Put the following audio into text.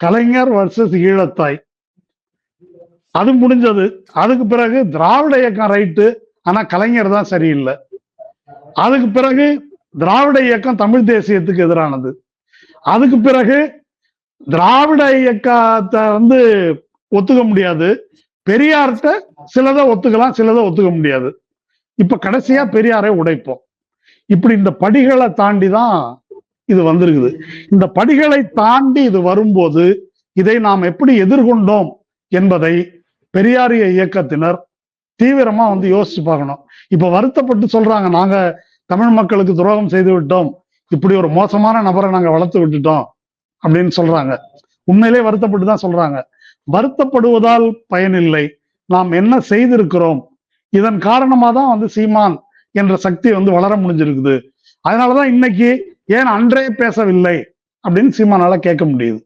கலைஞர் versus ஈழத்தாய், அது முடிஞ்சது. அதுக்கு பிறகு திராவிட இயக்கம் ரைட்டு, ஆனா கலைஞர் தான் சரியில்லை. அதுக்கு பிறகு திராவிட இயக்கம் தமிழ் தேசியத்துக்கு எதிரானது. அதுக்கு பிறகு திராவிட இயக்கத்தை ஒத்துக்க முடியாது, பெரியார்கிட்ட சிலதை ஒத்துக்கலாம், சிலதை ஒத்துக்க முடியாது. இப்ப கடைசியா பெரியாரை உடைப்போம். இப்படி இந்த படிகளை தாண்டி தான் இது வந்திருக்குது. இந்த படிகளை தாண்டி இது வரும்போது இதை நாம் எப்படி எதிர்கொண்டோம் என்பதை பெரியாரிய இயக்கத்தினர் தீவிரமா யோசிச்சு பார்க்கணும். இப்ப வருத்தப்பட்டு சொல்றாங்க, நாங்க தமிழ் மக்களுக்கு துரோகம் செய்து விட்டோம், இப்படி ஒரு மோசமான நபரை நாங்க வளர்த்து விட்டுட்டோம் அப்படின்னு சொல்றாங்க. உண்மையிலே வருத்தப்பட்டு தான் சொல்றாங்க. வருத்தப்படுவதால் பயனில்லை, நாம் என்ன செய்திருக்கிறோம், இதன் காரணமா தான் சீமான் என்ற சக்தி வளர முடிஞ்சிருக்குது. அதனாலதான் இன்னைக்கு ஏன் அன்றே பேசவில்லை அப்படின்னு சீமானால கேட்க முடியுது.